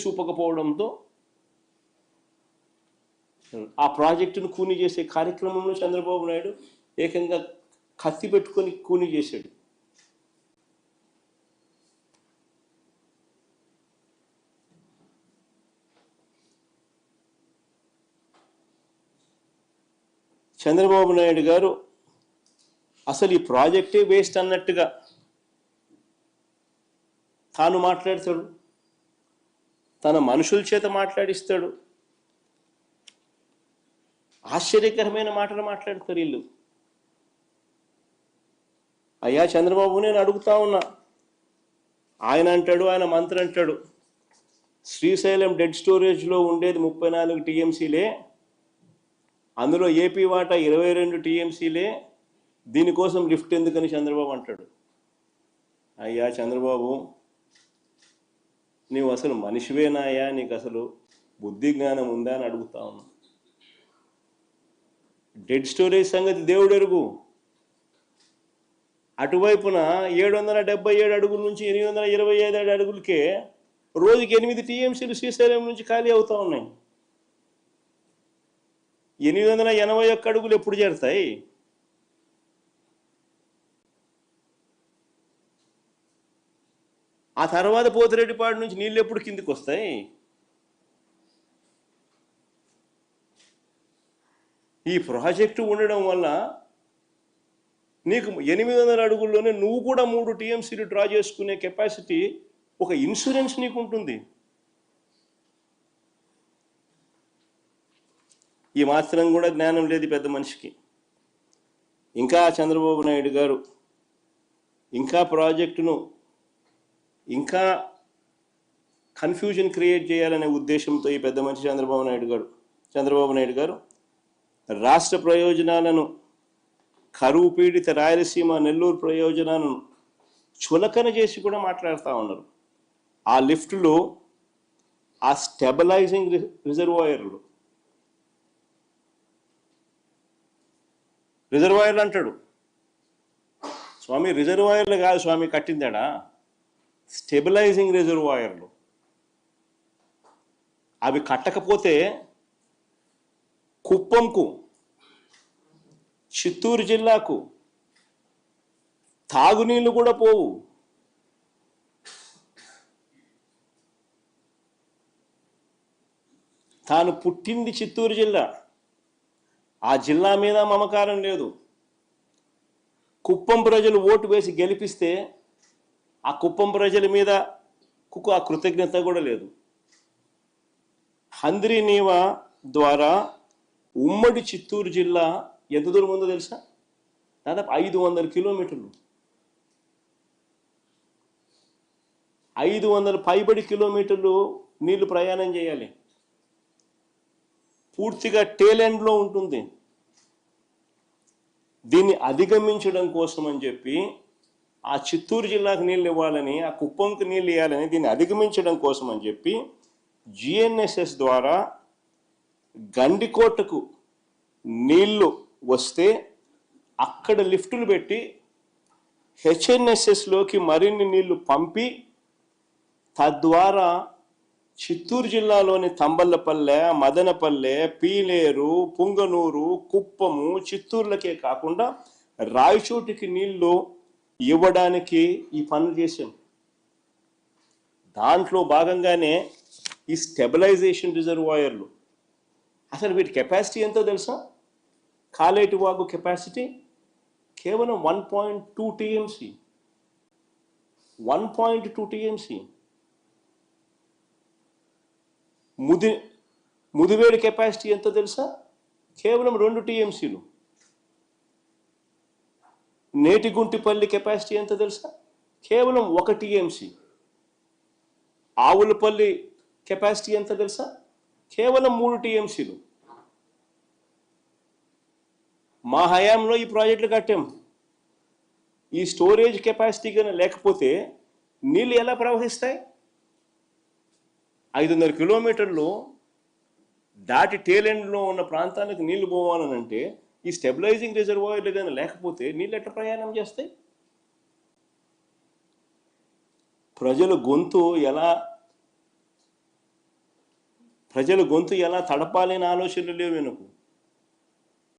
చూపకపోవడంతో ఆ ప్రాజెక్టును కూని చేసే కార్యక్రమంలో చంద్రబాబు నాయుడు ఏకంగా కత్తి పెట్టుకొని కూని చేశాడు. చంద్రబాబు నాయుడు గారు అసలు ఈ ప్రాజెక్టే వేస్ట్ అన్నట్టుగా తాను మాట్లాడతాడు, తన మనుషుల చేత మాట్లాడిస్తాడు. ఆశ్చర్యకరమైన మాటలు మాట్లాడతారు వీళ్ళు. అయ్యా చంద్రబాబు, నేను అడుగుతా ఉన్నా, ఆయన అంటాడు, ఆయన మంత్రి అంటాడు, శ్రీశైలం డెడ్ స్టోరేజ్లో ఉండేది 34 టీఎంసీలే, అందులో ఏపీ వాటా 22 టీఎంసీలే, దీనికోసం లిఫ్ట్ ఎందుకని చంద్రబాబు అంటాడు. అయ్యా చంద్రబాబు, నీవు అసలు మనిషివేనాయా? నీకు అసలు బుద్ధి జ్ఞానం ఉందా అని అడుగుతా ఉన్నా. డెడ్ స్టోరేజ్ సంగతి దేవుడు ఎరుగు. అటువైపున 777 అడుగుల నుంచి 825 అడుగులకే రోజుకి 8 టీఎంసీలు శ్రీశైలం నుంచి ఖాళీ అవుతా ఉన్నాయి. 881 అడుగులు ఎప్పుడు చేరుతాయి? ఆ తర్వాత పోతిరెడ్డిపాడు నుంచి నీళ్ళు ఎప్పుడు కిందికి వస్తాయి? ఈ ప్రాజెక్టు ఉండడం వల్ల నీకు 800 అడుగుల్లోనే నువ్వు కూడా 3 టీఎంసీలు డ్రా చేసుకునే కెపాసిటీ, ఒక ఇన్సూరెన్స్ నీకు ఉంటుంది. ఈ మాత్రం కూడా జ్ఞానం లేదు పెద్ద మనిషికి. ఇంకా చంద్రబాబు నాయుడు గారు ఇంకా ప్రాజెక్టును ఇంకా కన్ఫ్యూజన్ క్రియేట్ చేయాలనే ఉద్దేశంతో ఈ పెద్ద మనిషి చంద్రబాబు నాయుడు గారు రాష్ట్ర ప్రయోజనాలను, కరువు పీడిత రాయలసీమ నెల్లూరు ప్రయోజనాలను చులకన చేసి కూడా మాట్లాడుతూ ఉన్నారు. ఆ లిఫ్ట్లో ఆ స్టెబిలైజింగ్ రిజర్వాయర్లు అంటాడు. స్వామి, రిజర్వాయర్లు కాదు స్వామి కట్టిందాడా, స్టెబిలైజింగ్ రిజర్వాయర్లు. అవి కట్టకపోతే కుప్పంకు, చిత్తూరు జిల్లాకు తాగునీళ్ళు కూడా పోవు. తాను పుట్టింది చిత్తూరు జిల్లా, ఆ జిల్లా మీద మమకారం లేదు. కుప్పం ప్రజలు ఓటు వేసి గెలిపిస్తే ఆ కుప్పం ప్రజల మీద ఆ కృతజ్ఞత కూడా లేదు. హంద్రీ నీవా ద్వారా ఉమ్మడి చిత్తూరు జిల్లా ఎంత దూరం ఉందో తెలుసా? దాదాపు 500 కిలోమీటర్లు, 500 పైబడి కిలోమీటర్లు నీళ్లు ప్రయాణం చేయాలి. పూర్తిగా టేలెండ్లో ఉంటుంది. దీన్ని అధిగమించడం కోసం అని చెప్పి, ఆ చిత్తూరు జిల్లాకు నీళ్ళు ఇవ్వాలని, ఆ కుప్పంకు నీళ్ళు ఇవ్వాలని, దీన్ని అధిగమించడం కోసం అని చెప్పి జిఎన్ఎస్ఎస్ ద్వారా గండికోటకు నీళ్లు వస్తే అక్కడ లిఫ్టులు పెట్టి హెచ్ఎన్ఎస్ఎస్లోకి మరిన్ని నీళ్లు పంపి, తద్వారా చిత్తూరు జిల్లాలోని తంబల్లపల్లె, మదనపల్లె, పీలేరు, పుంగనూరు, కుప్పము, చిత్తూరులకే కాకుండా రాయచోటికి నీళ్లు ఇవ్వడానికి ఈ పనులు చేశాం. దాంట్లో భాగంగానే ఈ స్టెబిలైజేషన్ రిజర్వాయర్లు. అసలు వీటి కెపాసిటీ ఎంతో తెలుసా? కాలేటి వాగు కెపాసిటీ కేవలం 1.2 టీఎంసీ. 1.2 టీఎంసీ. ముదివేడి కెపాసిటీ ఎంతో తెలుసా? కేవలం 2 టీఎంసీలు. నేటిగుంటిపల్లి కెపాసిటీ ఎంతో తెలుసా? కేవలం 1 టీఎంసీ. ఆవులపల్లి కెపాసిటీ ఎంత తెలుసా? కేవలం 3 టీఎంసీలు. మా హయాంలో ఈ ప్రాజెక్టులు కట్టాం. ఈ స్టోరేజ్ కెపాసిటీ కానీ లేకపోతే నీళ్ళు ఎలా ప్రవహిస్తాయి? 500 కిలోమీటర్లు దాటి టేలెండ్లో ఉన్న ప్రాంతానికి నీళ్లు పోవాలనంటే ఈ స్టెబిలైజింగ్ రిజర్వాయర్లు కానీ లేకపోతే నీళ్ళు ఎట్లా ప్రయాణం చేస్తాయి? ప్రజల గొంతు ఎలా ప్రజల గొంతు ఎలా తడపాలి అనే ఆలోచనలు లేవు వెనుకు.